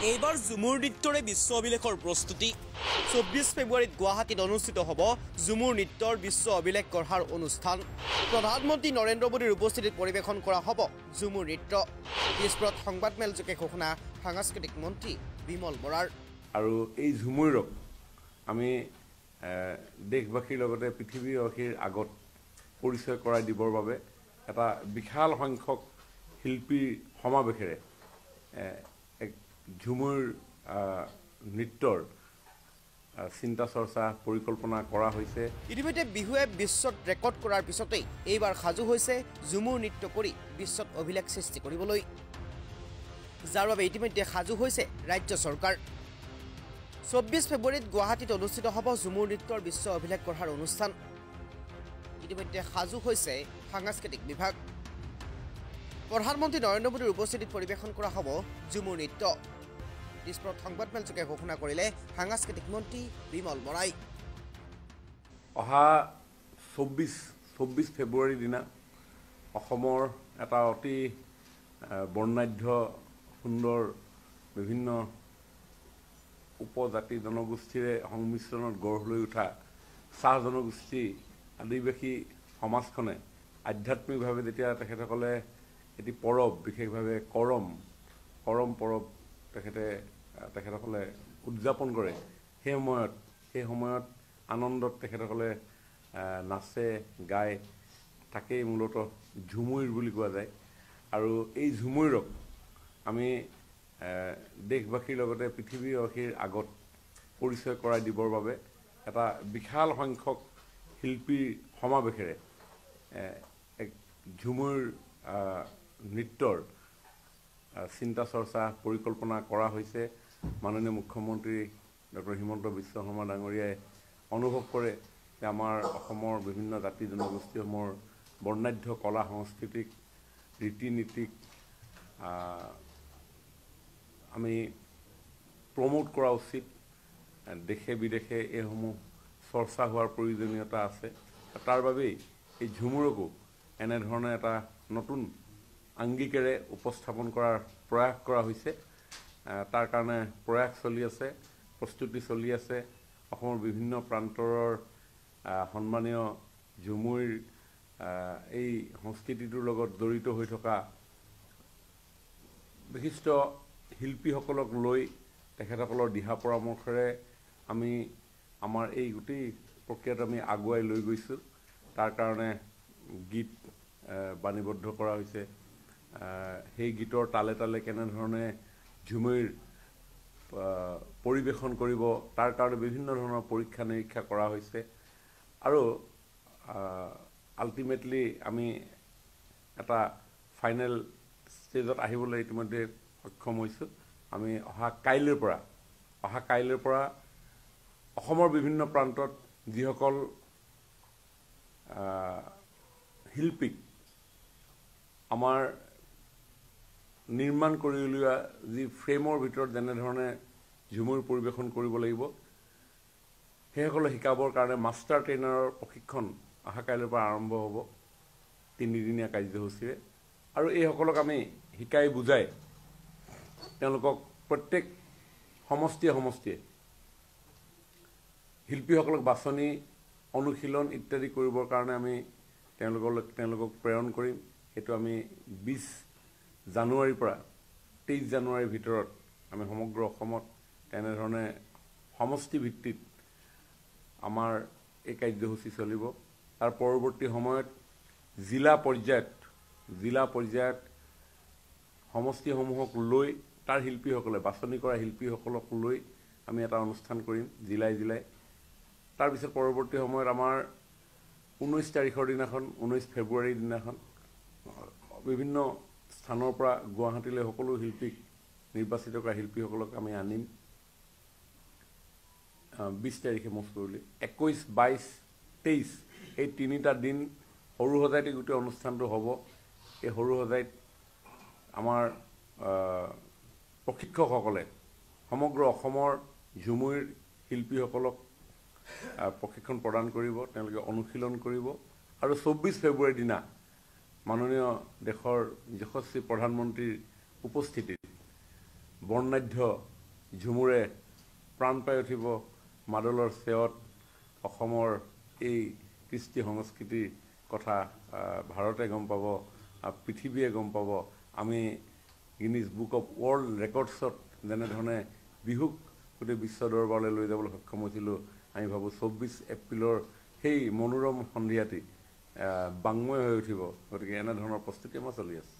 এইবাৰ ঝুমুৰ নৃত্যৰে বিশ্ব অভিলেখৰ প্ৰস্তুতি 24 ফেব্ৰুৱাৰীত গুৱাহাটীত অনুষ্ঠিত হ'ব ঝুমুৰ নৃত্যৰ বিশ্ব অভিলেখ গঢ়াৰ অনুষ্ঠান প্ৰধানমন্ত্ৰী নৰেন্দ্ৰ মোদীৰ উপস্থিতিত পৰিৱেশন কৰা হ'ব ঝুমুৰ নৃত্য দিছপুৰত সংবাদমেলযোগে ঘোষণা সাংস্কৃতিক মন্ত্ৰী বিমল বৰাৰ আৰু এই ঝুমুৰক আমি দেশবাসীৰ লগতে পৃথিৱীবাসীৰ আগত পৰিচয় কৰাই দিবৰ বাবে এটা বিশাল সংখ্যক শিল্পীৰ সমাৱেশেৰে এক ঝুমুৰ নৃত্যৰ চিন্তা চৰ্চা পৰিকল্পনা কৰা হৈছে। ইতিমধ্যে বিহুৱে বিশ্বত ৰেকৰ্ড কৰাৰ পিছতেই এইবাৰ সাজু হৈছে ঝুমুৰ নৃত্য কৰি বিশ্বত অভিলেখ সৃষ্টি কৰিবলৈ, যাৰ বাবে ইতিমধ্যে সাজু হৈছে ৰাজ্য চৰকাৰ। 24 ফেব্ৰুৱাৰীত গুৱাহাটীত অনুষ্ঠিত হ'ব ঝুমুৰ নৃত্যৰ বিশ্ব অভিলেখ গঢ়াৰ অনুষ্ঠান। ইতিমধ্যে সাজু হৈছে সাংস্কৃতিক বিভাগ। প্ৰধানমন্ত্ৰী নৰেন্দ্ৰ মোদীৰ উপস্থিতিত পৰিৱেশন কৰা হ'ব ঝুমুৰ নৃত্য। দিছপুৰত সংবাদমেলযোগে ঘোষণা কৰিলে সাংস্কৃতিক মন্ত্ৰী বিমল বৰাই। অহা 24 ফেব্ৰুৱাৰীৰ দিনা অসমৰ এটা অতি বৰ্ণাঢ্য সুন্দৰ বিভিন্ন উপজাতি জনগোষ্ঠীৰে সংমিশ্ৰণত গঢ় লৈ উঠা চাহ জনগোষ্ঠী আদিবাসী সমাজখনে আধ্যাত্মিকভাৱে যেতিয়া তেখেতসকলে এটি পৰৱ বিশেষভাৱে কৰম পৰৱ তেখেতসকলে উদযাপন কৰে, সেই সময়ত আনন্দত তেখেতসকলে নাচে গায়, তাকেই মূলতঃ ঝুমুৰ বুলি কোৱা যায়। আৰু এই ঝুমুৰক আমি দেশবাসীৰ লগতে পৃথিৱীবাসীৰ আগত পৰিচয় কৰাই দিবৰ বাবে এটা বিশাল সংখ্যক শিল্পীৰ সমাৱেশেৰে এক ঝুমুৰ নৃত্যৰ চিন্তা চৰ্চা পৰিকল্পনা কৰা হৈছে। মাননীয় মুখ্যমন্ত্ৰী ডক্টৰ হিমন্ত বিশ্ব শৰ্মা ডাঙৰীয়াই অনুভৱ কৰে যে আমাৰ অসমৰ বিভিন্ন জাতি জনগোষ্ঠীসমূহৰ বৰ্ণাঢ্য কলা সংস্কৃতিক ৰীতি নীতিক আমি প্ৰমোট কৰা উচিত। দেশে বিদেশে এইসমূহ চৰ্চা হোৱাৰ প্ৰয়োজনীয়তা আছে। তাৰ বাবেই এই ঝুমুৰকো এনেধৰণে এটা নতুন আংগিকেৰে উপস্থাপন কৰাৰ প্ৰয়াস কৰা হৈছে। তাৰ কাৰণে প্ৰয়াস চলি আছে, প্ৰস্তুতি চলি আছে। অসমৰ বিভিন্ন প্ৰান্তৰ সন্মানীয় ঝুমুৰ এই সংস্কৃতিটোৰ লগত জড়িত হৈ থকা বিশিষ্ট শিল্পীসকলক লৈ তেখেতসকলৰ দিহা পৰামৰ্শৰে আমি আমাৰ এই গোটেই প্ৰক্ৰিয়াটো আমি আগুৱাই লৈ গৈছোঁ। তাৰ কাৰণে গীত বাণীবদ্ধ কৰা হৈছে। সেই গীতৰ তালে তালে কেনেধৰণে ঝুমুৰ পৰিৱেশন কৰিব তাৰ কাৰণে বিভিন্ন ধৰণৰ পৰীক্ষা নিৰীক্ষা কৰা হৈছে। আৰু আল্টিমেটলি আমি এটা ফাইনেল ষ্টেজত আহিবলৈ ইতিমধ্যে সক্ষম হৈছোঁ। আমি অহা কাইলৈৰ পৰা অসমৰ বিভিন্ন প্ৰান্তত যিসকল শিল্পীক আমাৰ নিৰ্মাণ কৰি উলিওৱা যি ফ্ৰেমৰ ভিতৰত যেনেধৰণে ঝুমুৰ পৰিৱেশন কৰিব লাগিব, সেইসকলে শিকাবৰ কাৰণে মাষ্টাৰ ট্ৰেইনাৰৰ প্ৰশিক্ষণ অহা কাইলৈৰ পৰা আৰম্ভ হ'ব 3দিনীয়া কাৰ্যসূচীৰে। আৰু এইসকলক আমি শিকাই বুজাই তেওঁলোকক প্ৰত্যেক সমষ্টিয়ে শিল্পীসকলক বাছনি অনুশীলন ইত্যাদি কৰিবৰ কাৰণে আমি তেওঁলোকক প্ৰেৰণ কৰিম। সেইটো আমি 20 জানুৱাৰীৰ পৰা 23 জানুৱাৰীৰ ভিতৰত আমি সমগ্ৰ অসমত তেনেধৰণে সমষ্টি ভিত্তিত আমাৰ এই কাৰ্যসূচী চলিব। তাৰ পৰৱৰ্তী সময়ত জিলা পৰ্যায়ত সমষ্টিসমূহক লৈ তাৰ শিল্পীসকলে বাছনি কৰা শিল্পীসকলক লৈ আমি এটা অনুষ্ঠান কৰিম জিলাই। তাৰপিছত পৰৱৰ্তী সময়ত আমাৰ 19 তাৰিখৰ দিনাখন 19 ফেব্ৰুৱাৰীৰ দিনাখন বিভিন্ন স্থানৰ পৰা গুৱাহাটীলৈ সকলো শিল্পীক নিৰ্বাচিত কৰা শিল্পীসকলক আমি আনিম। 20 তাৰিখে মোষ্ট প্ৰবেবলি 21, 22, 23 এই 3টা দিন সৰু সজাইতে গোটেই অনুষ্ঠানটো হ'ব। এই সৰু সজাইত আমাৰ প্ৰশিক্ষকসকলে সমগ্ৰ অসমৰ ঝুমুৰ শিল্পীসকলক প্ৰশিক্ষণ প্ৰদান কৰিব, তেওঁলোকে অনুশীলন কৰিব। আৰু 24 ফেব্ৰুৱাৰীৰ দিনা মাননীয় দেশৰ যশস্বী প্ৰধানমন্ত্ৰীৰ উপস্থিতিত বৰ্ণাঢ্য ঝুমুৰে প্ৰাণ পাই উঠিব মাদলৰ চেৱত অসমৰ এই কৃষ্টি সংস্কৃতিৰ কথা ভাৰতে গম পাব পৃথিৱীয়ে গম পাব আমি গিনিজ বুক অফ ৱৰ্ল্ড ৰেকৰ্ডছত যেনেধৰণে বিহুক গোটেই বিশ্ব দৰবাৰলৈ লৈ যাবলৈ সক্ষম হৈছিলোঁ আমি ভাবোঁ 24 এপ্ৰিলৰ সেই মনোৰম সন্ধিয়াটি বাংময় হৈ উঠিব গতিকে এনেধৰণৰ প্ৰস্তুতি আমাৰ চলি আছে